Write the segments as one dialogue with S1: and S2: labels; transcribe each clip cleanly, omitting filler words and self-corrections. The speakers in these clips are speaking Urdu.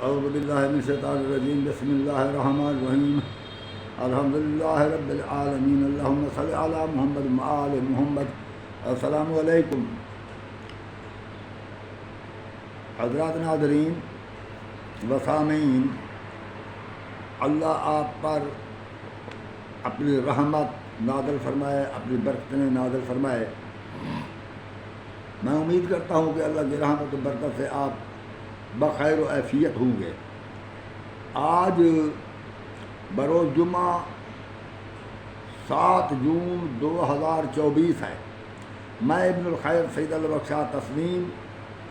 S1: اعوذ باللہ من الشیطان الرجیم بسم اللہ الرحمن الرحیم الحمدللہ رب العالمین اللہم صل علی محمد وآل محمد. السلام علیکم حضرات ناظرین و سامعین. اللہ آپ پر اپنی رحمت نازل فرمائے، اپنی برکتیں نازل فرمائے. میں امید کرتا ہوں کہ اللہ کی رحمت و برکت سے آپ بخیر و عافیت ہوں گے. آج بروز جمعہ 7 جون 2024 ہے. میں ابن الخیر سید البخشا تسلیم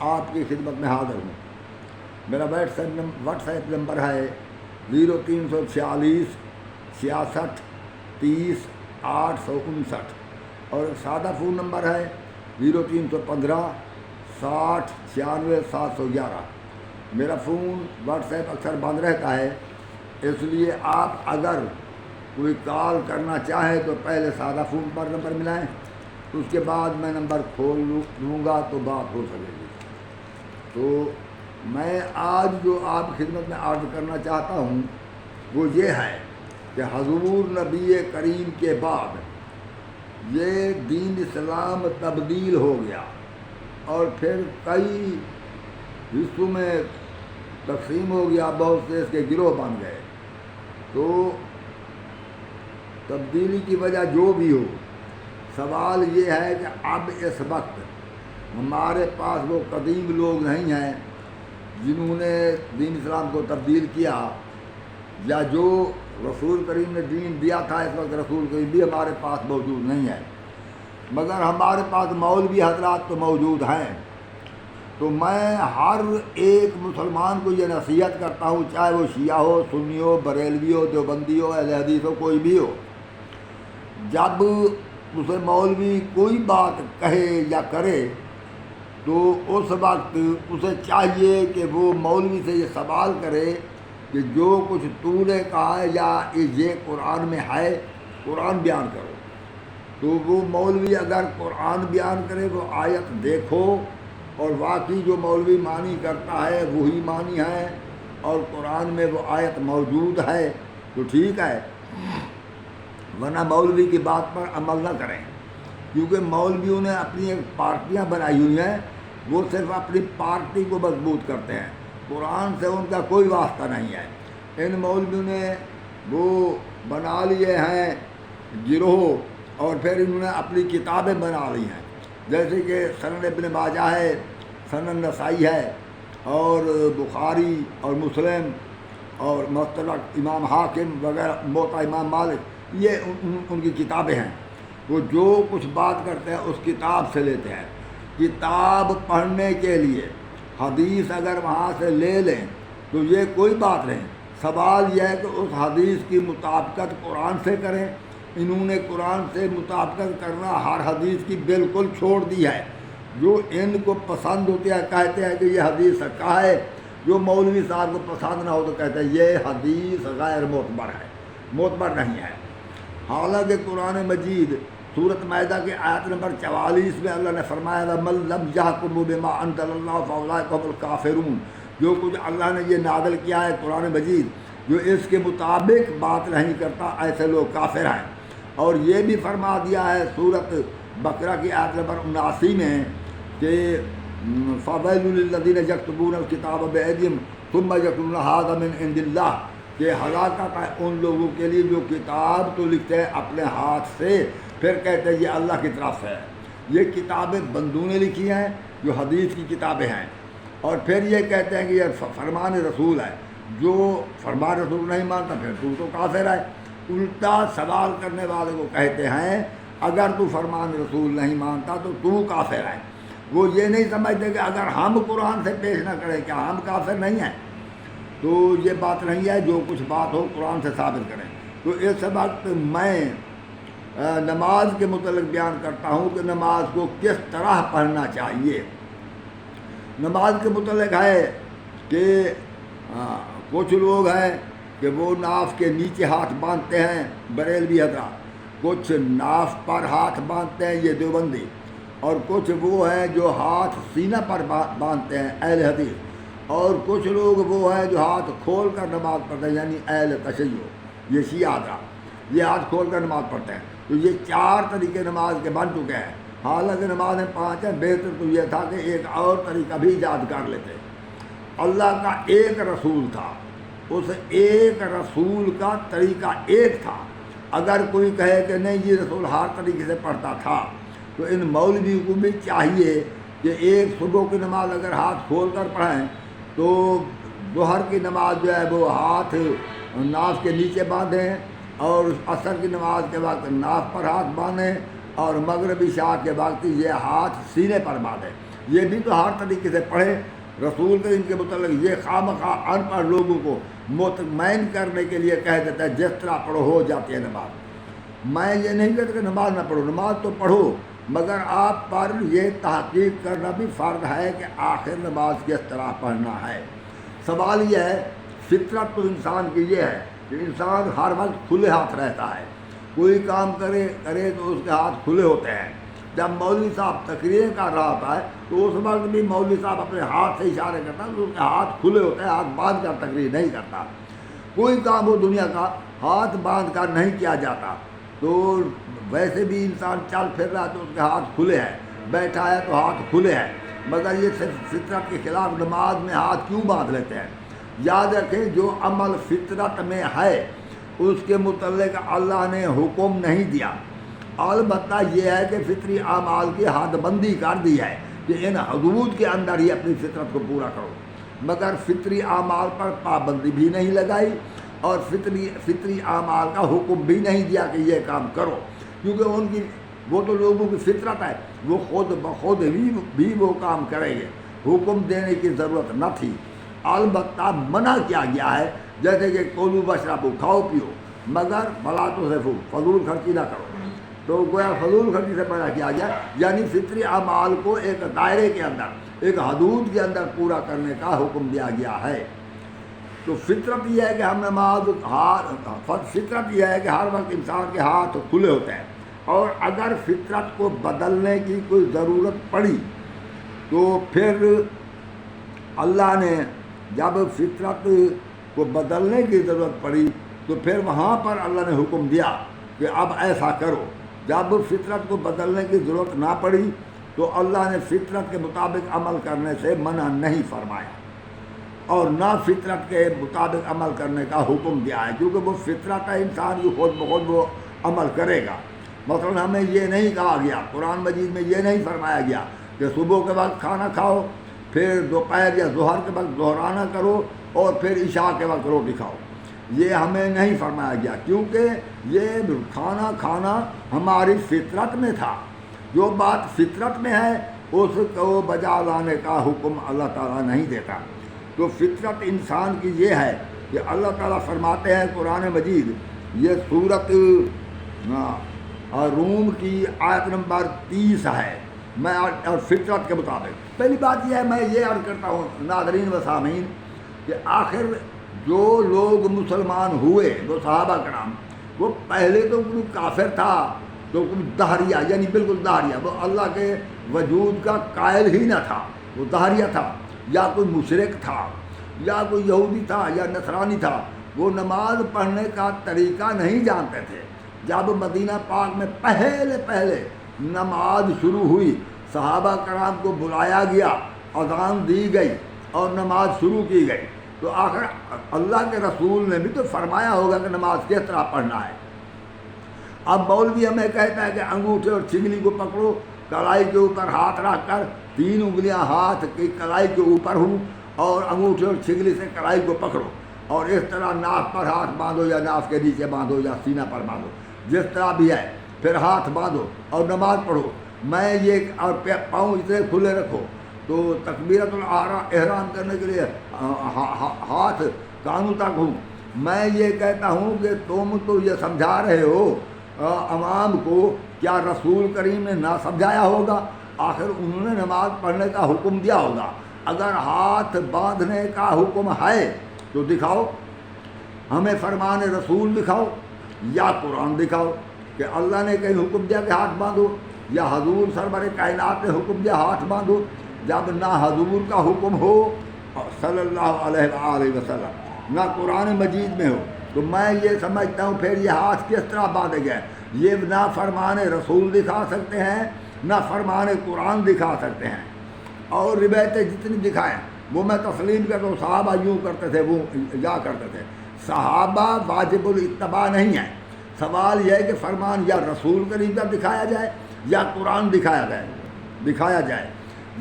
S1: آپ کی خدمت میں حاضر ہوں. میرا واٹس ایپ نمبر ہے 0346 66 30 859 اور ایک سادہ فون نمبر ہے 0315 60 96 711. میرا فون واٹس ایپ اکثر بند رہتا ہے، اس لیے آپ اگر کوئی کال کرنا چاہیں تو پہلے سادہ فون پر نمبر ملائیں، اس کے بعد میں نمبر کھول لوں گا تو بات ہو سکے گی. تو میں آج جو آپ کی خدمت میں عرض کرنا چاہتا ہوں وہ یہ ہے کہ حضور نبی کریم کے بعد یہ دین اسلام تبدیل ہو گیا اور پھر کئی حصوں میں تقسیم ہو گیا، بہت سے اس کے گروہ بن گئے. تو تبدیلی کی وجہ جو بھی ہو، سوال یہ ہے کہ اب اس وقت ہمارے پاس وہ قدیم لوگ نہیں ہیں جنہوں نے دین اسلام کو تبدیل کیا، یا جو رسول کریم نے دین دیا تھا اس وقت رسول کریم بھی ہمارے پاس موجود نہیں ہے، مگر ہمارے پاس مولوی حضرات تو موجود ہیں. تو میں ہر ایک مسلمان کو یہ نصیحت کرتا ہوں، چاہے وہ شیعہ ہو، سنی ہو، بریلوی ہو، دیوبندی ہو، اہل حدیث ہو، کوئی بھی ہو، جب اسے مولوی کوئی بات کہے یا کرے تو اس وقت اسے چاہیے کہ وہ مولوی سے یہ سوال کرے کہ جو کچھ تو نے کہا ہے یا یہ قرآن میں ہے، قرآن بیان کرو. تو وہ مولوی اگر قرآن بیان کرے وہ آیت دیکھو اور واقعی جو مولوی معنی کرتا ہے وہی معنی ہے اور قرآن میں وہ آیت موجود ہے تو ٹھیک ہے، ورنہ مولوی کی بات پر عمل نہ کریں. کیونکہ مولویوں نے اپنی ایک پارٹیاں بنائی ہوئی ہیں، وہ صرف اپنی پارٹی کو مضبوط کرتے ہیں، قرآن سے ان کا کوئی واسطہ نہیں ہے. ان مولویوں نے وہ بنا لیے ہیں گروہ اور پھر انہوں نے اپنی کتابیں بنا لی ہیں، جیسے کہ سنن ابن ماجہ ہے، سنن نسائی ہے، اور بخاری اور مسلم اور مستدرک امام حاکم وغیرہ، موطا امام مالک، یہ ان کی کتابیں ہیں. وہ جو کچھ بات کرتے ہیں اس کتاب سے لیتے ہیں. کتاب پڑھنے کے لیے حدیث اگر وہاں سے لے لیں تو یہ کوئی بات نہیں. سوال یہ ہے کہ اس حدیث کی مطابقت قرآن سے کریں. انہوں نے قرآن سے مطابقت کرنا ہر حدیث کی بالکل چھوڑ دی ہے. جو ان کو پسند ہوتے ہیں کہتے ہیں کہ یہ حدیث سچا ہے، جو مولوی صاحب کو پسند نہ ہو تو کہتے ہیں یہ حدیث غیر معتبر ہے، معتبر نہیں ہے. حالانکہ قرآن مجید سورۃ مائدہ کے آیت نمبر 44 میں اللہ نے فرمایا وَمَن لَّمْ يَحْكُم بِمَا أَنزَلَ اللَّهُ فَأُولَٰئِكَ هُمُ الْكَافِرُونَ. جو کچھ اللہ نے یہ نازل کیا ہے قرآن مجید، جو اس کے مطابق بات نہیں کرتا ایسے لوگ کافر ہیں. اور یہ بھی فرما دیا ہے سورۃ بقرہ کی آیت نمبر 79 میں کہ فَوَيْلٌ لِّلَّذِينَ يَكْتُبُونَ الْكِتَابَ بِأَيْدِيهِمْ ثُمَّ يَقُولُونَ هَٰذَا مِنْ عِندِ اللَّهِ، کہ ہلاکت ہے ان لوگوں کے لیے جو کتاب تو لکھتے ہیں اپنے ہاتھ سے، پھر کہتے ہیں یہ اللہ کی طرف سے ہے. یہ کتابیں بندوں نے لکھی ہیں جو حدیث کی کتابیں ہیں، اور پھر یہ کہتے ہیں کہ یہ فرمان رسول ہے. جو فرمان رسول نہیں مانتا پھر تو کافر ہے. الٹا سوال کرنے والے کو کہتے ہیں اگر تو فرمان رسول نہیں مانتا تو کافر ہے. وہ یہ نہیں سمجھتے کہ اگر ہم قرآن سے پیش نہ کریں کیا ہم کافر نہیں ہیں. تو یہ بات نہیں ہے، جو کچھ بات ہو قرآن سے ثابت کریں. تو اس وقت میں نماز کے متعلق بیان کرتا ہوں کہ نماز کو کس طرح پڑھنا چاہیے. نماز کے متعلق ہے کہ کچھ لوگ ہیں کہ وہ ناف کے نیچے ہاتھ باندھتے ہیں، بریلوی حضرات. کچھ ناف پر ہاتھ باندھتے ہیں، یہ دیوبندی. اور کچھ وہ ہیں جو ہاتھ سینہ پر باندھتے ہیں، اہل حدیث. اور کچھ لوگ وہ ہیں جو ہاتھ کھول کر نماز پڑھتے ہیں، یعنی اہل تشیع، یہ شیعہ حضرات، یہ ہاتھ کھول کر نماز پڑھتے ہیں۔ تو یہ 4 طریقے نماز کے بن چکے ہیں، حالانکہ نمازیں 5 ہیں۔ بہتر تو یہ تھا کہ ایک اور طریقہ بھی ایجاد کر لیتے۔ اللہ کا ایک رسول تھا، اس ایک رسول کا طریقہ ایک تھا۔ اگر کوئی کہے کہ نہیں یہ رسول ہر طریقے سے پڑھتا تھا، تو ان مولوی کو بھی چاہیے کہ ایک صبح کی نماز اگر ہاتھ کھول کر پڑھیں تو ظہر کی نماز جو ہے وہ ہاتھ ناف کے نیچے باندھیں، اور عصر کی نماز کے وقت ناف پر ہاتھ باندھیں، اور مغرب عشاء کے وقت یہ ہاتھ سینے پر باندھیں۔ یہ بھی تو ہر طریقے سے پڑھے۔ رسول کریم کے متعلق یہ خواہ ان پڑھ لوگوں کو مطمئن کرنے کے لیے کہہ دیتا ہے جس طرح پڑھو ہو جاتی ہے نماز۔ میں یہ نہیں کہتا کہ نماز نہ پڑھو، نماز تو پڑھو، مگر آپ پر یہ تحقیق کرنا بھی فرض ہے کہ آخر نماز کس طرح پڑھنا ہے۔ سوال یہ ہے، فطرت تو انسان کی یہ ہے کہ انسان ہر وقت کھلے ہاتھ رہتا ہے، کوئی کام کرے تو اس کے ہاتھ کھلے ہوتے ہیں۔ جب مولوی صاحب تقریر کر رہا ہوتا ہے تو اس وقت بھی مولوی صاحب اپنے ہاتھ سے اشارے کرتا ہے تو اس کے ہاتھ کھلے ہوتے ہیں، ہاتھ باندھ کر تقریر نہیں کرتا۔ کوئی کام ہو دنیا کا ہاتھ باندھ کر نہیں کیا جاتا۔ تو ویسے بھی انسان چل پھر رہا ہے تو اس کے ہاتھ کھلے ہیں، بیٹھا ہے تو ہاتھ کھلے ہیں، مگر یہ صرف فطرت کے خلاف نماز میں ہاتھ کیوں باندھ لیتے ہیں؟ یاد رکھیں جو عمل فطرت میں ہے اس کے متعلق اللہ نے حکم نہیں دیا، البتہ یہ ہے کہ فطری اعمال کی حد بندی کر دی ہے کہ ان حدود کے اندر ہی اپنی فطرت کو پورا کرو، مگر فطری اعمال پر پابندی بھی نہیں لگائی اور فطری اعمال کا حکم بھی نہیں دیا کہ یہ کام کرو، کیونکہ وہ تو لوگوں کی فطرت ہے، وہ خود بخود بھی وہ کام کریں گے، حکم دینے کی ضرورت نہ تھی۔ البتہ منع کیا گیا ہے، جیسے کہ کولو بشربو، کھاؤ پیو، مگر فلا تسرفوا، فضول خرچی نہ کرو۔ تو گویا فضول خرچی سے منع کیا گیا، یعنی فطری اعمال کو ایک دائرے کے اندر، ایک حدود کے اندر پورا کرنے کا حکم دیا گیا ہے۔ تو فطرت یہ ہے کہ ہم نماز فطرت یہ ہے کہ ہر وقت انسان کے ہاتھ کھلے ہوتے ہیں، اور اگر فطرت کو بدلنے کی کوئی ضرورت پڑی تو پھر اللہ نے جب فطرت کو بدلنے کی ضرورت پڑی تو پھر وہاں پر اللہ نے حکم دیا کہ اب ایسا کرو۔ جب فطرت کو بدلنے کی ضرورت نہ پڑی تو اللہ نے فطرت کے مطابق عمل کرنے سے منع نہیں فرمایا، اور نہ فطرت کے مطابق عمل کرنے کا حکم دیا ہے، کیونکہ وہ فطرت ہے انسان کی، خود بخود وہ عمل کرے گا۔ مثلا ہمیں یہ نہیں کہا گیا، قرآن مجید میں یہ نہیں فرمایا گیا کہ صبح کے وقت کھانا کھاؤ، پھر دوپہر یا ظہر کے وقت ظہرانہ کرو، اور پھر عشاء کے وقت روٹی کھاؤ۔ یہ ہمیں نہیں فرمایا گیا، کیونکہ یہ کھانا کھانا ہماری فطرت میں تھا۔ جو بات فطرت میں ہے اس کو بجا لانے کا حکم اللہ تعالیٰ نہیں دیتا۔ تو فطرت انسان کی یہ ہے کہ اللہ تعالیٰ فرماتے ہیں قرآن مجید، یہ سورت روم کی آیت نمبر 30 ہے، میں اور فطرت کے مطابق۔ پہلی بات یہ ہے، میں یہ عرض کرتا ہوں ناظرین و سامعین کہ آخر جو لوگ مسلمان ہوئے وہ صحابہ کرام، وہ پہلے تو کوئی کافر تھا، تو کوئی دہریہ، یعنی بالکل دہریہ، وہ اللہ کے وجود کا قائل ہی نہ تھا، وہ دہریہ تھا، یا کوئی مشرک تھا، یا کوئی یہودی تھا، یا نصرانی تھا، وہ نماز پڑھنے کا طریقہ نہیں جانتے تھے۔ جب مدینہ پاک میں پہلے نماز شروع ہوئی، صحابہ کرام کو بلایا گیا، اذان دی گئی اور نماز شروع کی گئی، تو آخر اللہ کے رسول نے بھی تو فرمایا ہوگا کہ نماز کس طرح پڑھنا ہے۔ اب مولوی ہمیں کہتا ہے کہ انگوٹھے اور چنگلی کو پکڑو، کلائی کے اوپر ہاتھ رکھ کر 3 انگلیاں ہاتھ کی کلائی کے اوپر ہوں، اور انگوٹھے اور چنگلی سے کلائی کو پکڑو، اور اس طرح ناف پر ہاتھ باندھو، یا ناف کے نیچے باندھو، یا سینہ پر باندھو، جس طرح بھی ہے، پھر ہاتھ باندھو اور نماز پڑھو۔ میں یہ اور پاؤں اتنے کھلے رکھو، تو تکبیرۃ الاحرام کرنے کے لیے ہاتھ کانوں تک ہوں۔ میں یہ کہتا ہوں کہ تم تو یہ سمجھا رہے ہو عوام کو، کیا رسول کریم نے نہ سمجھایا ہوگا؟ آخر انہوں نے نماز پڑھنے کا حکم دیا ہوگا۔ اگر ہاتھ باندھنے کا حکم ہے تو دکھاؤ، ہمیں فرمان رسول دکھاؤ یا قرآن دکھاؤ کہ اللہ نے کہیں حکم دیا کہ ہاتھ باندھو، یا حضور سرور کائنات نے حکم دیا ہاتھ باندھو۔ جب نہ حضور کا حکم ہو صلی اللہ علیہ وآلہ وسلم نہ قرآن مجید میں ہو، تو میں یہ سمجھتا ہوں پھر یہ ہاتھ کس طرح باندھے گئے؟ یہ نہ فرمان رسول دکھا سکتے ہیں نہ فرمان قرآن دکھا سکتے ہیں، اور روایتیں جتنی دکھائیں وہ میں تسلیم کرتا ہوں۔ صحابہ یوں کرتے تھے، وہ یا کرتے تھے۔ صحابہ واجب الاتباع نہیں ہے، سوال یہ ہے کہ فرمان یا رسول کریم کا دکھایا جائے یا قرآن دکھایا جائے۔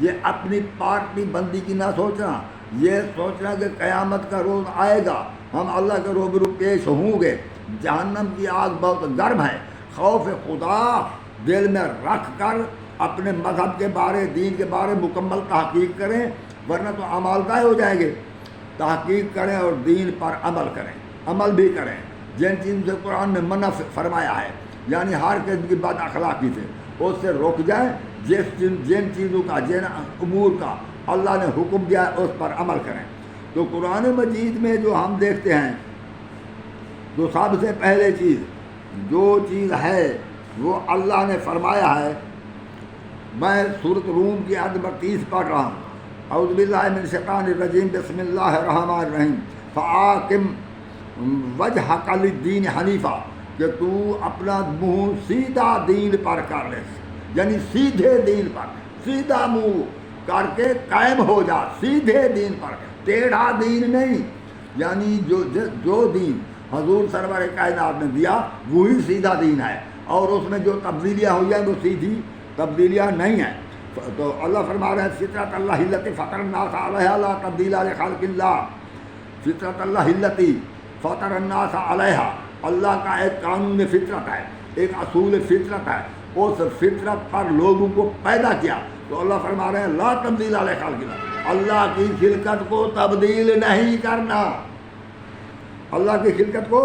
S1: یہ اپنی پارٹی بندی کی نہ سوچنا، یہ سوچنا کہ قیامت کا روز آئے گا، ہم اللہ کے روبرو پیش ہوں گے، جہنم کی آگ بہت گرم ہے، خوف خدا دل میں رکھ کر اپنے مذہب کے بارے، دین کے بارے مکمل تحقیق کریں، ورنہ تو اعمال ضائع ہو جائیں گے۔ تحقیق کریں اور دین پر عمل کریں، عمل بھی کریں جن چیزوں سے قرآن نے منع فرمایا ہے، یعنی ہر قسم کی بد اخلاقی سے اس سے رک جائیں، جن چیزوں کا، جن امور کا اللہ نے حکم دیا ہے اس پر عمل کریں۔ تو قرآن مجید میں جو ہم دیکھتے ہیں، تو سب سے پہلے جو چیز ہے وہ اللہ نے فرمایا ہے۔ میں سورۃ روم کی آیت نمبر 30 پڑھ رہا ہوں۔ اعوذ باللہ من الشیطان الرجیم، بسم اللہ الرحمن الرحیم۔ فَآقِمْ وَجْهَكَ لِلدِّينِ حنیفا، کہ تو اپنا منہ سیدھا دین پر کر لے، یعنی سیدھے دین پر، سیدھا منہ کر کے قائم ہو جا، سیدھے دین پر، ٹیڑھا دین نہیں، یعنی جو دین حضور سرور کائنات نے دیا وہی سیدھا دین ہے، اور اس میں جو تبدیلیاں ہوئی ہیں وہ سیدھی تبدیلیاں نہیں ہیں۔ تو اللہ فرما رہے ہیں فطرت اللہ التی فطر الناس علیہا لا تبدیل لخلق اللہ، فطرت اللہ التی فطر الناس علیہا، اللہ کا ایک قانون فطرت ہے، ایک اصول فطرت ہے، اس فطرت پر لوگوں کو پیدا کیا۔ تو اللہ فرما رہے ہیں لا تبدیل لخلق اللہ، اللہ کی خلقت کو تبدیل نہیں کرنا، اللہ کی خلقت کو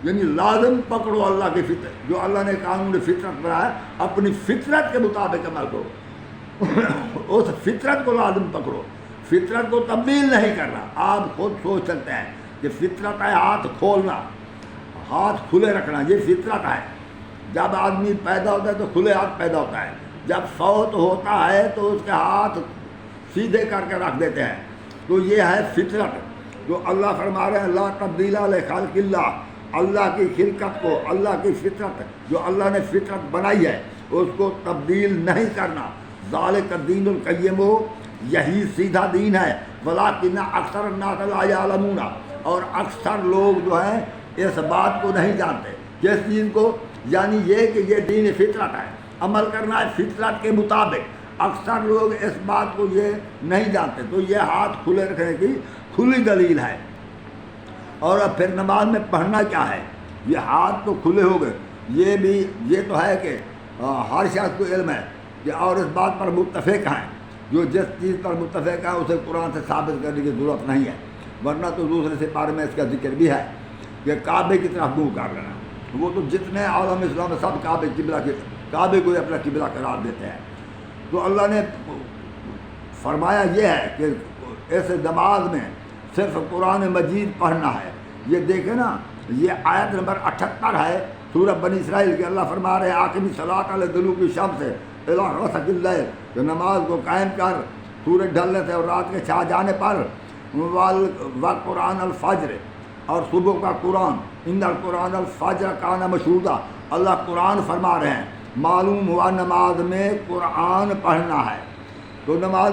S1: یعنی لازم پکڑو اللہ کی فطرت، جو اللہ نے قانون فطرت بنایا اپنی فطرت کے مطابق عمل کرو، اس فطرت کو لازم پکڑو، فطرت کو تبدیل نہیں کرنا۔ آپ خود سوچ سکتے ہیں کہ فطرت ہے ہاتھ کھولنا، ہاتھ کھلے رکھنا، یہ فطرت ہے۔ جب آدمی پیدا ہوتا ہے تو کھلے ہاتھ پیدا ہوتا ہے، جب فوت ہوتا ہے تو اس کے ہاتھ سیدھے کر کے رکھ دیتے ہیں، تو یہ ہے فطرت۔ جو اللہ فرما رہے ہیں لا تبدیل لخلق اللہ، اللہ کی خلقت کو، اللہ کی فطرت جو اللہ نے فطرت بنائی ہے اس کو تبدیل نہیں کرنا۔ ذالک الدین القیم، یہی سیدھا دین ہے، ولکن اکثر الناس لا یعلمون، اور اکثر لوگ جو ہیں اس بات کو نہیں جانتے۔ جس چیز کو، یعنی یہ کہ یہ دین فطرت ہے، عمل کرنا ہے فطرت کے مطابق، اکثر لوگ اس بات کو یہ نہیں جانتے۔ تو یہ ہاتھ کھلے رکھنے کی کھلی دلیل ہے۔ اور اب پھر نماز میں پڑھنا کیا ہے؟ یہ ہاتھ تو کھلے ہو گئے، یہ تو ہے کہ ہر شخص کو علم ہے کہ، اور اس بات پر متفق ہیں، جو جس چیز پر متفق ہے اسے قرآن سے ثابت کرنے کی ضرورت نہیں ہے، ورنہ تو دوسرے سپارے میں اس کا ذکر بھی ہے کہ کعبے کی طرف منہ کر لینا۔ وہ تو جتنے عالم اسلام میں سب کعبے کو اپنا قبلہ قرار دیتے ہیں۔ تو اللہ نے فرمایا یہ ہے کہ اس نماز میں صرف قرآن مجید پڑھنا ہے۔ یہ دیکھیں نا، یہ آیت نمبر 78 ہے سورہ بنی اسرائیل کے، اللہ فرما رہے ہیں آقمی صلاۃ لدلوک الشمس الی غسق اللیل، کہ نماز کو قائم کر سورج ڈھلنے سے اور رات کے چھا جانے پر، وقرآن الفجر، اور صبح کا قرآن، ان القرآن الفجر کان مشہودا، اللہ قرآن فرما رہے ہیں۔ معلوم ہوا نماز میں قرآن پڑھنا ہے، تو نماز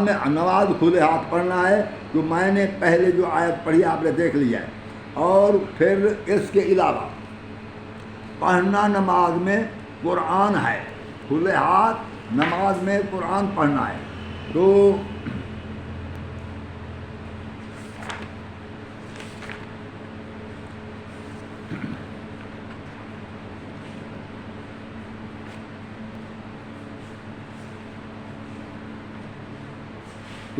S1: کھلے ہاتھ پڑھنا ہے۔ تو میں نے پہلے جو آیت پڑھی آپ نے دیکھ لیا ہے، اور پھر اس کے علاوہ پڑھنا نماز میں قرآن ہے، کھلے ہاتھ نماز میں قرآن پڑھنا ہے۔ تو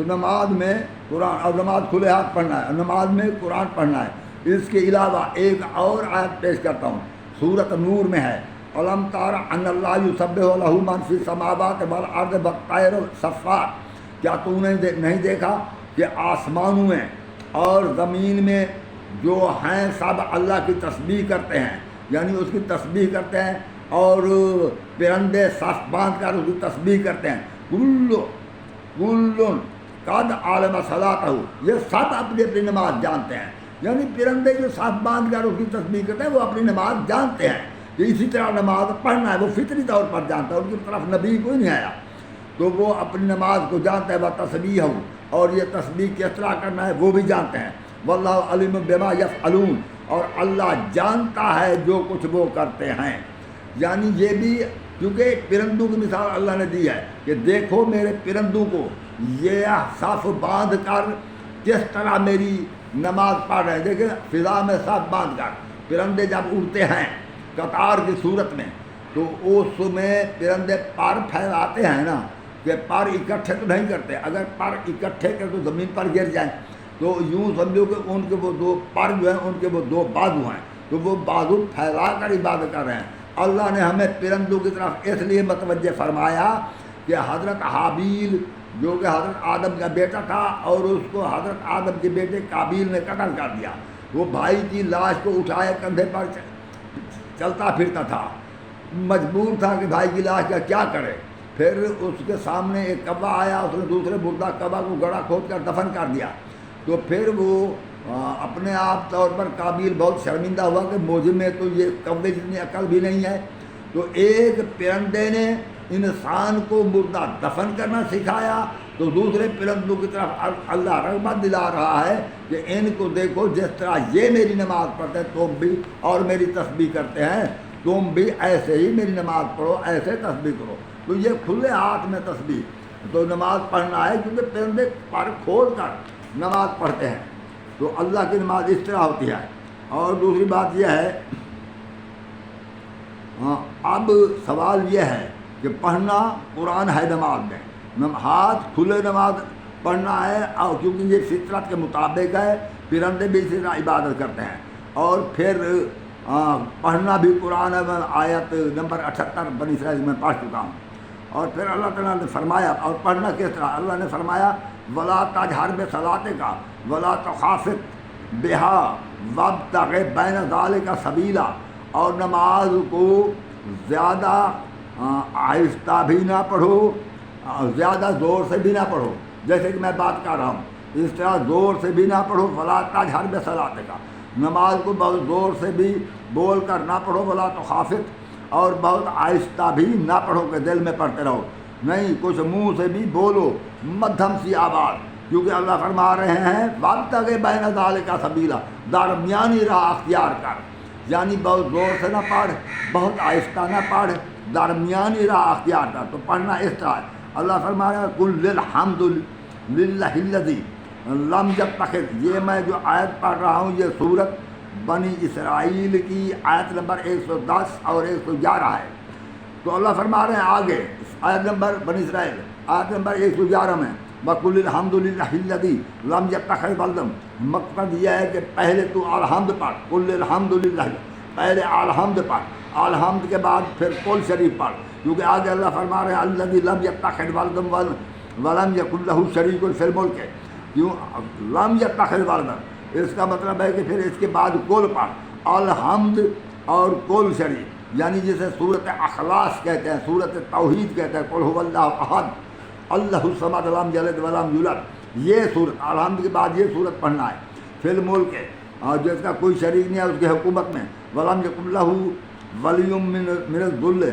S1: نماز میں قرآن، اور نماز کھلے ہاتھ پڑھنا ہے، اور نماز میں قرآن پڑھنا ہے۔ اس کے علاوہ ایک اور آیت پیش کرتا ہوں، سورۃ نور میں ہے، الم تر ان اللہ یسبح لہ من فی السماوات والارض والطیر صفات، کیا تو نے نہیں دیکھا کہ آسمانوں میں اور زمین میں جو ہیں سب اللہ کی تسبیح کرتے ہیں، یعنی اس کی تسبیح کرتے ہیں، اور پرندے صف باندھ کر اس کی تسبیح کرتے ہیں۔ کل قد عالم صلاۃ ہو، یہ سب اپنی اپنی نماز جانتے ہیں. یعنی پرندے جو صف باندھ کر اس کی تسبیح کرتے ہیں وہ اپنی نماز جانتے ہیں کہ اسی طرح نماز پڑھنا ہے، وہ فطری طور پر جانتا ہے، ان کی طرف نبی کوئی نہیں آیا تو وہ اپنی نماز کو جانتا ہے. وہ تسبیح ہو، اور یہ تسبیح کس طرح کرنا ہے وہ بھی جانتے ہیں. واللہ علیم بما یفعلون، اور اللہ جانتا ہے جو کچھ وہ کرتے ہیں. یعنی یہ بھی کیونکہ پرندوں کی مثال اللہ نے دی ہے کہ دیکھو میرے پرندوں کو یہ صف باندھ کر کس طرح میری نماز پڑھ رہے ہیں. دیکھیں فضا میں صف باندھ کر پرندے جب اڑتے ہیں قطار کی صورت میں تو اس میں پرندے پر پھیلاتے ہیں نا، کہ پر اکٹھے تو نہیں کرتے، اگر پر اکٹھے کر تو زمین پر گر جائیں تو یوں سمجھو کہ ان کے وہ دو پر جو ہیں ان کے وہ دو بازو ہیں تو وہ بازو پھیلا کر عبادت کر رہے ہیں. اللہ نے ہمیں پرندوں کی طرف اس لیے متوجہ فرمایا کہ حضرت حابیل جو کہ حضرت آدم کا بیٹا تھا اور اس کو حضرت آدم کے بیٹے قابیل نے قتل کر دیا. وہ بھائی کی لاش کو اٹھائے کندھے پر چلتا پھرتا تھا، مجبور تھا کہ بھائی کی لاش کا کیا کرے. پھر اس کے سامنے ایک کبا آیا، اس نے دوسرے مردہ کبا کو گڑا کھود کر دفن کر دیا. تو پھر وہ اپنے آپ طور پر قابیل بہت شرمندہ ہوا کہ مجھ میں تو یہ کوے جتنی عقل بھی نہیں ہے. تو ایک پرندے نے انسان کو مردہ دفن کرنا سکھایا تو دوسرے پرندوں کی طرف اللہ رغبت دلا رہا ہے کہ ان کو دیکھو جس طرح یہ میری نماز پڑھتے ہیں تم بھی اور میری تسبیح کرتے ہیں، تم بھی ایسے ہی میری نماز پڑھو، ایسے تسبیح کرو. تو یہ کھلے ہاتھ میں تسبیح تو نماز پڑھنا ہے کیونکہ پرندے پر کھول کر نماز پڑھتے ہیں. تو اللہ کی نماز اس طرح ہوتی ہے. اور دوسری بات یہ ہے، اب سوال یہ ہے کہ پڑھنا قرآن ہے نماز میں، ہاتھ کھلے نماز پڑھنا ہے، اور کیونکہ یہ فطرت کے مطابق ہے، پرندے بھی اسی طرح عبادت کرتے ہیں. اور پھر پڑھنا بھی قرآن ہے، میں آیت نمبر 78 بنی اسرائیل میں پڑھ چکا ہوں. اور پھر اللہ تعالیٰ نے فرمایا، اور پڑھنا کس طرح، اللہ نے فرمایا ولا تجہر بصلاتک ولا تخافت بہا وابتغ بین ذلک سبیلا، اور نماز کو زیادہ آہستہ بھی نہ پڑھو، زیادہ زور سے بھی نہ پڑھو. جیسے کہ میں بات کر رہا ہوں اس طرح زور سے بھی نہ پڑھو. ولا تجہر بصلاتک، نماز کو بہت زور سے بھی بول کر نہ پڑھو. ولا تخافت، اور بہت آہستہ بھی نہ پڑھو کہ دل میں پڑھتے رہو، نہیں کچھ منہ سے بھی بولو مدھم سی آواز. کیونکہ اللہ فرما رہے ہیں وابتغ بین ذلک سبیلا، درمیانی راہ اختیار کر. یعنی بہت زور سے نہ پڑھ، بہت آہستہ نہ پڑھ، درمیانی راہ اختیار کر. تو پڑھنا اس طرح ہے. اللہ فرما رہے ہیں قل الحمد للہ الذی لم یتخذ، یہ میں جو آیت پڑھ رہا ہوں یہ سورت بنی اسرائیل کی آیت نمبر 110 اور 111 ہے. تو اللہ فرما رہے ہیں آگے آیت نمبر بنی اسرائیل آیت نمبر 111 میں وَقُلِ الْحَمْدُ لِلَّهِ الَّذِي لَمْ يَتَّخِذْ وَلَدًا. مقصد یہ ہے کہ پہلے تو الحمد پڑھ، قُلِ الْحَمْدُ لِلَّهِ، پہلے الحمد پڑھ، الحمد کے بعد پھر قل شریف پڑھ. کیونکہ آگے اللہ فرما رہے ہیں الَّذِي لَمْ يَتَّخِذْ وَلَدًا وَلَمْ يَكُن لَّهُ شَرِيكٌ فِي الْمُلْكِ. کیوں لم يتخذ ولدا، اس کا مطلب ہے کہ پھر اس کے بعد کل پڑھ، الحمد اور کل شریف، یعنی جسے صورت اخلاص کہتے ہیں، صورت توحید کہتے ہیں. قل هو اللہ احد اللہ الصمد لم یلد ولم یولد، یہ صورت الحمد کے بعد یہ صورت پڑھنا ہے. فی الملک، اور جس کا کوئی شریک نہیں ہے اس کی حکومت میں. ولم یکن لہ ولی من الذل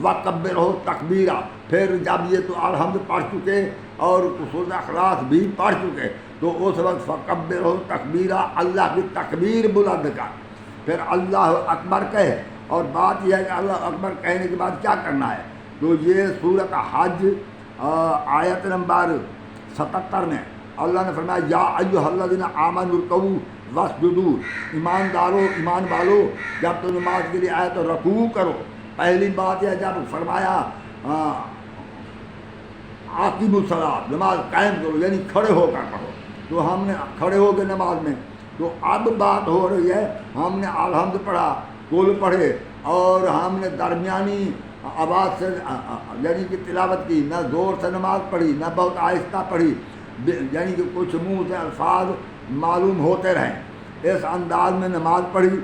S1: وکبرہ تکبیرا. پھر جب یہ تو الحمد پڑھ چکے اور صورت اخلاص بھی پڑھ چکے تو اس وقت فکبرہ تکبیرا، اللہ کی تکبیر بلند کر، پھر اللہ اکبر کہے. اور بات یہ ہے کہ اللہ اکبر کہنے کے بعد کیا کرنا ہے. تو یہ صورت حج آیت نمبر 77 میں اللہ نے فرمایا یا ایھا الذین آمنوا ارکعوا واسجدوا، ایماندارو ایمان والو جب تو نماز کے لیے آئے تو رکوع کرو. پہلی بات یہ جب فرمایا عاقبوا الصلاۃ، نماز قائم کرو یعنی کھڑے ہو کر پڑھو. تو ہم نے کھڑے ہو کے نماز میں، تو اب بات ہو رہی ہے ہم نے الحمد پڑھا، کل پڑھے، اور ہم نے درمیانی آواز سے یعنی کہ تلاوت کی، نہ زور سے نماز پڑھی نہ بہت آہستہ پڑھی، یعنی کہ کچھ منہ سے الفاظ معلوم ہوتے رہیں. اس انداز میں نماز پڑھی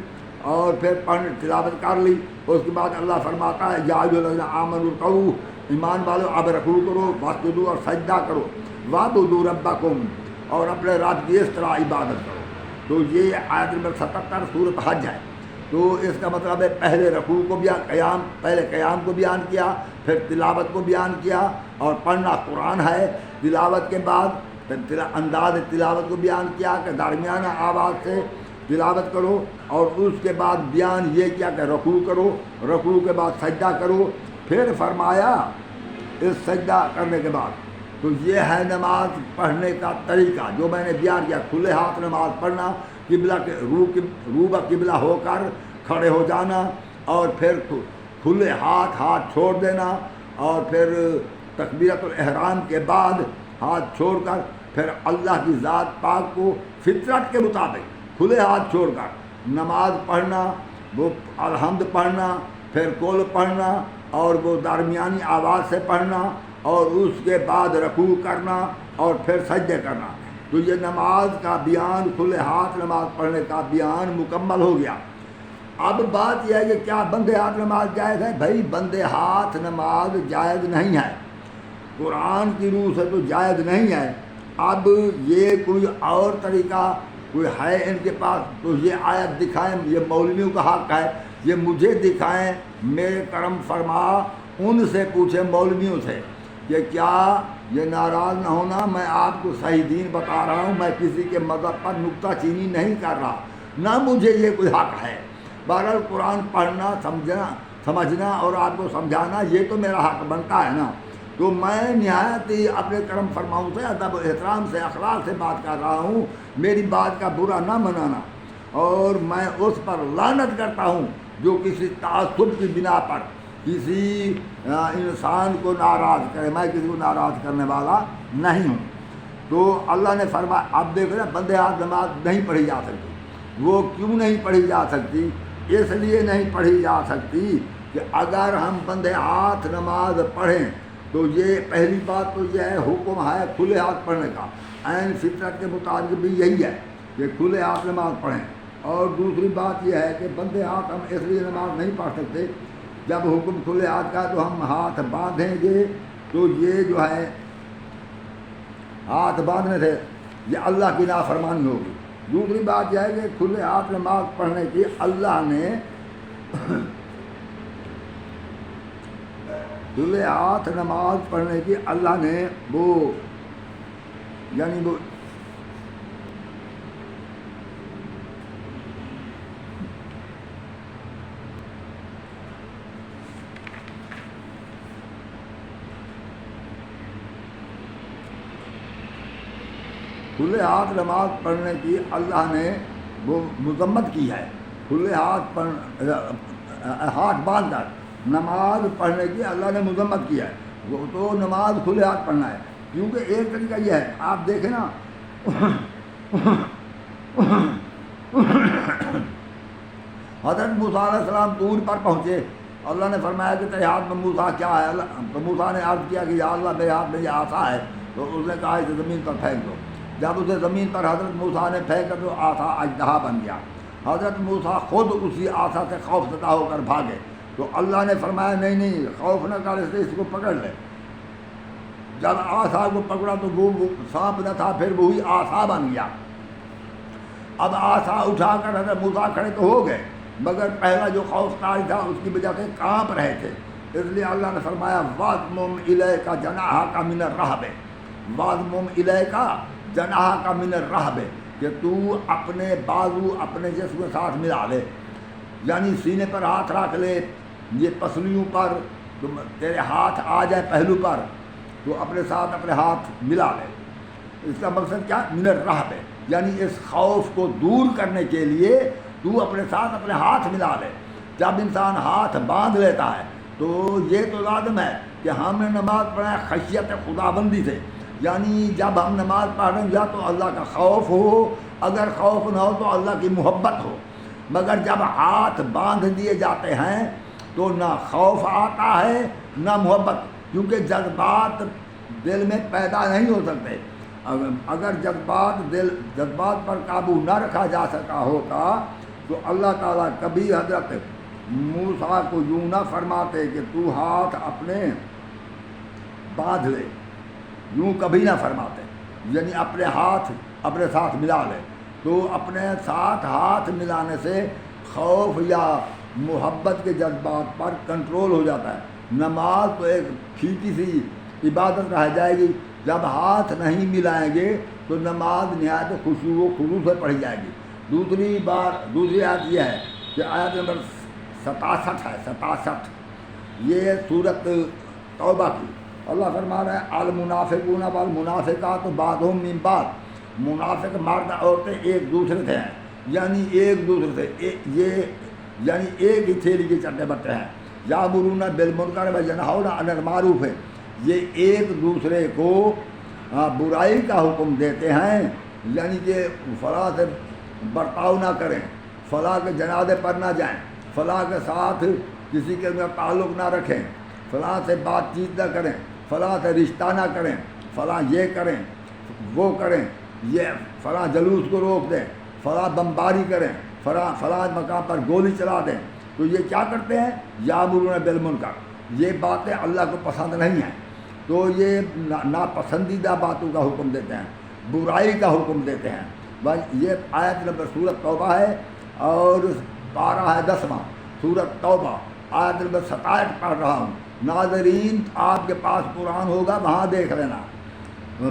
S1: اور پھر تلاوت کر لی. اس کے بعد اللہ فرماتا ہے یا ایھا الذین آمنوا ارکعوا، ایمان والو اب رکوع کرو، واسجدوا اور سجدہ کرو. وَاعْبُدُوا رَبَّكُمْ، اور اپنے رب کی اس طرح عبادت کرو۔ تو یہ آیت نمبر 77 سورۃ حج ہے۔ تو اس کا مطلب ہے پہلے رکوع کو پہلے قیام کو بیان کیا، پھر تلاوت کو بیان کیا، اور پڑھنا قرآن ہے۔ تلاوت کے بعد انداز تلاوت کو بیان کیا کہ درمیانہ آواز سے تلاوت کرو، اور اس کے بعد بیان یہ کیا کہ رکوع کرو، رکوع کے بعد سجدہ کرو۔ پھر فرمایا اس سجدہ کرنے کے بعد تو یہ ہے نماز پڑھنے کا طریقہ جو میں نے بیان کیا۔ کھلے ہاتھ نماز پڑھنا، قبلہ کے روبہ قبلہ ہو کر کھڑے ہو جانا، اور پھر کھلے ہاتھ چھوڑ دینا، اور پھر تکبیرۃ الاحرام کے بعد ہاتھ چھوڑ کر پھر اللہ کی ذات پاک کو فطرت کے مطابق کھلے ہاتھ چھوڑ کر نماز پڑھنا، وہ الحمد پڑھنا، پھر کل پڑھنا، اور وہ درمیانی آواز سے پڑھنا، اور اس کے بعد رکوع کرنا، اور پھر سجدے کرنا۔ تو یہ نماز کا بیان، کھلے ہاتھ نماز پڑھنے کا بیان مکمل ہو گیا۔ اب بات یہ ہے کہ کیا بندے ہاتھ نماز جائز ہے؟ بھائی بندے ہاتھ نماز جائز نہیں ہے، قرآن کی روح سے تو جائز نہیں ہے۔ اب یہ کوئی اور طریقہ کوئی ہے ان کے پاس تو یہ آیت دکھائیں، یہ مولویوں کا حق ہے، یہ مجھے دکھائیں، میرے کرم فرما ان سے پوچھیں مولویوں سے کہ کیا یہ ناراض نہ ہونا، میں آپ کو صحیح دین بتا رہا ہوں، میں کسی کے مذہب پر نکتہ چینی نہیں کر رہا، نہ مجھے یہ کوئی حق ہے۔ بہرحال قرآن پڑھنا، سمجھنا اور آپ کو سمجھانا یہ تو میرا حق بنتا ہے نا۔ تو میں نہایت ہی اپنے کرم فرماؤں سے، ادب و احترام سے، اخلاق سے بات کر رہا ہوں، میری بات کا برا نہ منانا، اور میں اس پر لعنت کرتا ہوں جو کسی تعصب کی بنا پر کسی انسان کو ناراض کرے۔ میں کسی کو ناراض کرنے والا نہیں ہوں۔ تو اللہ نے فرمایا، اب دیکھو نا، بندے ہاتھ نماز نہیں پڑھی جا سکتی۔ وہ کیوں نہیں پڑھی جا سکتی؟ اس لیے نہیں پڑھی جا سکتی کہ اگر ہم بندے ہاتھ نماز پڑھیں تو یہ پہلی بات تو یہ ہے، حکم ہے کھلے ہاتھ پڑھنے کا، عین فطرت کے مطابق بھی یہی ہے کہ کھلے ہاتھ نماز پڑھیں۔ اور دوسری بات یہ ہے کہ بندے ہاتھ ہم اس لیے نماز نہیں پڑھ سکتے، جب حکم کھلے ہاتھ کا تو ہم ہاتھ باندھیں گے تو یہ جو ہے ہاتھ باندھنے سے یہ اللہ کی نافرمانی ہوگی۔ دوسری بات یہ ہے کہ کھلے ہاتھ نماز پڑھنے کی اللہ نے کھلے ہاتھ نماز پڑھنے کی اللہ نے وہ کھلے ہاتھ نماز پڑھنے کی اللہ نے وہ مذمت کی ہے۔ کھلے ہاتھ باندھ کر نماز پڑھنے کی اللہ نے مذمت کی ہے۔ وہ تو نماز کھلے ہاتھ پڑھنا ہے، کیونکہ ایک طریقہ یہ ہے، آپ دیکھیں نا، حضرت موسیٰ علیہ السلام طور پر پہنچے، اللہ نے فرمایا کہ تیرے ہاتھ میں موسیٰ کیا ہے؟ تو موسیٰ نے عرض کیا کہ یا اللہ میرے ہاتھ میں یہ عصا ہے۔ تو اس نے کہا اسے زمین پر پھینک دو۔ جب اسے زمین پر حضرت موسیٰ نے پھینکا تو عصا اژدہا بن گیا۔ حضرت موسیٰ خود اسی عصا سے خوف زدہ ہو کر بھاگے۔ تو اللہ نے فرمایا نہیں خوف نہ کر، اس کو پکڑ لے۔ جب عصا کو پکڑا تو وہ سانپ نہ تھا، پھر وہی عصا بن گیا۔ اب عصا اٹھا کر حضرت موسیٰ کھڑے تو ہو گئے، مگر پہلا جو خوف طاری تھا اس کی وجہ سے کانپ رہے تھے۔ اس لیے اللہ نے فرمایا وَاضْمُمْ إِلَيْكَ جَنَاحَكَ مِنَ الرَّهْبِ، وَاضْمُمْ إِلَيْكَ جَنَاحَكَ مِنَ الرَّهْبِ، کہ تو اپنے بازو اپنے جسم کے ساتھ ملا لے، یعنی سینے پر ہاتھ رکھ لے، یہ پسلیوں پر تیرے ہاتھ آ جائے پہلو پر، تو اپنے ساتھ اپنے ہاتھ ملا لے۔ اس کا مقصد کیا؟ من الرہب، یعنی اس خوف کو دور کرنے کے لیے تو اپنے ساتھ اپنے ہاتھ ملا لے۔ جب انسان ہاتھ باندھ لیتا ہے تو یہ تو لازم ہے کہ ہم نے نماز پڑھا خشیت خداوندی سے، یعنی جب ہم نماز پڑھ رہے ہیں یا تو اللہ کا خوف ہو، اگر خوف نہ ہو تو اللہ کی محبت ہو۔ مگر جب ہاتھ باندھ دیے جاتے ہیں تو نہ خوف آتا ہے نہ محبت، کیونکہ جذبات دل میں پیدا نہیں ہو سکتے۔ اگر جذبات پر قابو نہ رکھا جا سکا ہوتا تو اللہ تعالیٰ کبھی حضرت موسیٰ کو یوں نہ فرماتے کہ تو ہاتھ اپنے باندھ لے، یوں کبھی نہ فرماتے، یعنی اپنے ہاتھ اپنے ساتھ ملا لے، تو اپنے ساتھ ہاتھ ملانے سے خوف یا محبت کے جذبات پر کنٹرول ہو جاتا ہے۔ نماز تو ایک پھیکی سی عبادت رہ جائے گی، جب ہاتھ نہیں ملائیں گے تو نماز نہایت خشوع و خضوع سے پڑھی جائے گی۔ دوسری آیت یہ ہے کہ آیت نمبر 67 ہے، 67 یہ سورت توبہ کی۔ اللہ فرما رہا ہے المنافقون والمنافقات بعضهم من بعض، منافق مرد عورتیں ایک دوسرے سے ہیں، یعنی ایک دوسرے سے یعنی ایک ہی تھیلی کے چٹے بٹے ہیں۔ یامرون بالمنکر وینہون عن المعروف، یہ ایک دوسرے کو برائی کا حکم دیتے ہیں، یعنی کہ فلاں سے برتاؤ نہ کریں، فلاں کے جنازے پر نہ جائیں، فلاں کے ساتھ کسی کے تعلق نہ رکھیں، فلاں سے بات چیت نہ کریں، فلاں سے رشتہ نہ کریں، فلاں یہ کریں وہ کریں، یہ فلاں جلوس کو روک دیں، فلاں بمباری کریں، فلاں مقام پر گولی چلا دیں۔ تو یہ کیا کرتے ہیں؟ یامرون بالمنکر، یہ باتیں اللہ کو پسند نہیں ہیں، تو یہ ناپسندیدہ باتوں کا حکم دیتے ہیں، برائی کا حکم دیتے ہیں۔ بس یہ آیت نمبر سورت توبہ ہے، اور پارہ ہے 10واں سورت توبہ، آیت نمبر 67 پڑھ رہا ہوں۔ ناظرین آپ کے پاس قرآن ہوگا، وہاں دیکھ لینا۔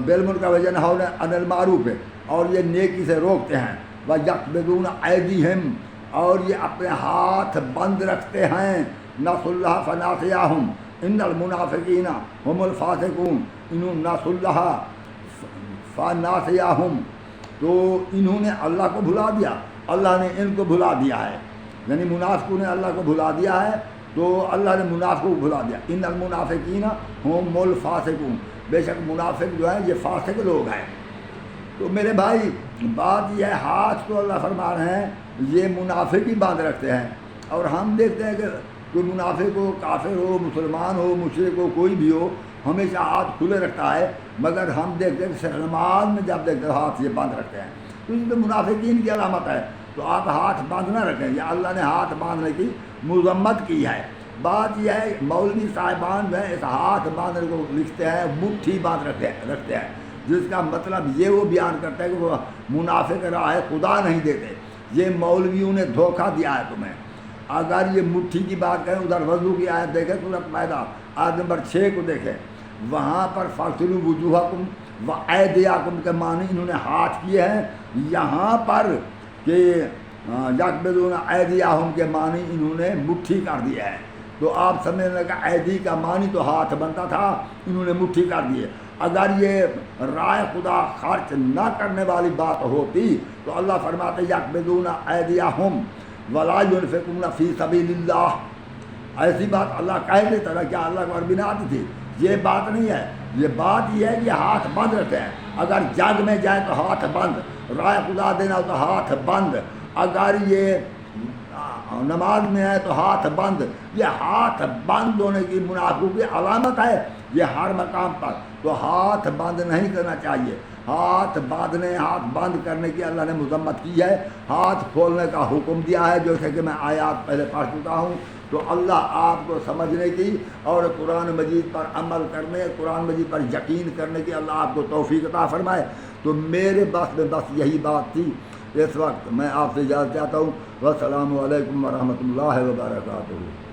S1: بالمنکر وینہون عن المعروف ہے، اور یہ نیکی سے روکتے ہیں۔ وَيَقْبِضُونَ أَيْدِيهِمْ، اور یہ اپنے ہاتھ بند رکھتے ہیں۔ نَسُوا اللَّهَ فَنَسِيَهُمْ إِنَّ الْمُنَافِقِينَ هُمُ الْفَاسِقُونَ انہوں نَسُوا اللَّهَ فَنَسِيَهُمْ، تو انہوں نے اللہ کو بھلا دیا، اللہ نے ان کو بھلا دیا ہے، یعنی منافقوں نے اللہ کو بھلا دیا ہے، تو اللہ نے منافقوں کو بھلا دیا۔ ان المنافقین هم الفاسقون، بے شک منافق جو ہیں یہ فاسق لوگ ہیں۔ تو میرے بھائی بات یہ ہے، ہاتھ تو اللہ فرما رہے ہیں یہ منافق ہی باندھ رکھتے ہیں، اور ہم دیکھتے ہیں کہ کوئی منافق ہو، کافر ہو، مسلمان ہو، مشرک ہو، کوئی بھی ہو، ہمیشہ ہاتھ کھلے رکھتا ہے، مگر ہم دیکھتے ہیں کہ نماز میں جب دیکھتے ہیں ہاتھ یہ باندھ رکھتے ہیں، تو یہ تو منافقین کی علامت ہے۔ تو آپ ہاتھ باندھ نہ رکھیں، یا اللہ نے ہاتھ باندھنے کی مذمت کی ہے۔ بات یہ ہے مولوی صاحبان جو ہے اس ہاتھ باندھنے کو لکھتے ہیں مٹھی باندھ رکھتے ہیں، جس کا مطلب یہ وہ بیان کرتا ہے کہ وہ منافق راہ خدا نہیں دیتے، یہ مولویوں نے دھوکہ دیا ہے تمہیں۔ اگر یہ مٹھی کی بات کریں، ادھر وضو کی آیت دیکھیں، سورۃ مائدہ آیت نمبر 6 کو دیکھیں، وہاں پر فاغسلوا وجوہکم وایدیکم کے معنی انہوں نے ہاتھ کیے ہیں، یہاں پر کہ یقبضون ایدیہم کے معنی انہوں نے مٹھی کر دیا ہے۔ تو آپ سمجھنے لگا ایدی کا معنی تو ہاتھ بنتا تھا، انہوں نے مٹھی کر دیے۔ اگر یہ رائے خدا خرچ نہ کرنے والی بات ہوتی تو اللہ فرماتے یقبضون ایدیہم ولا ينفقون فی سبیل اللہ، ایسی بات اللہ کہہ دیتا نا، کیا اللہ کو عربی نہ آتی تھی؟ یہ بات نہیں ہے، یہ بات یہ ہے کہ ہاتھ بند رہتے ہیں، اگر جنگ میں جائے تو ہاتھ بند، رائے خدا دینا ہو تو ہاتھ بند، اگر یہ نماز میں ہے تو ہاتھ بند۔ یہ ہاتھ بند ہونے کی منافقوں کی علامت ہے، یہ ہر مقام پر، تو ہاتھ بند نہیں کرنا چاہیے۔ ہاتھ باندھنے، ہاتھ بند کرنے کی اللہ نے مذمت کی ہے، ہاتھ کھولنے کا حکم دیا ہے، جو کہ میں آیات پہلے پڑھ چکا ہوں۔ تو اللہ آپ کو سمجھنے کی اور قرآن مجید پر عمل کرنے، قرآن مجید پر یقین کرنے کی اللہ آپ کو توفیق عطا فرمائے۔ تو میرے بس میں بس یہی بات تھی، اس وقت میں آپ سے اجازت چاہتا ہوں۔ والسلام علیکم ورحمۃ اللہ وبرکاتہ۔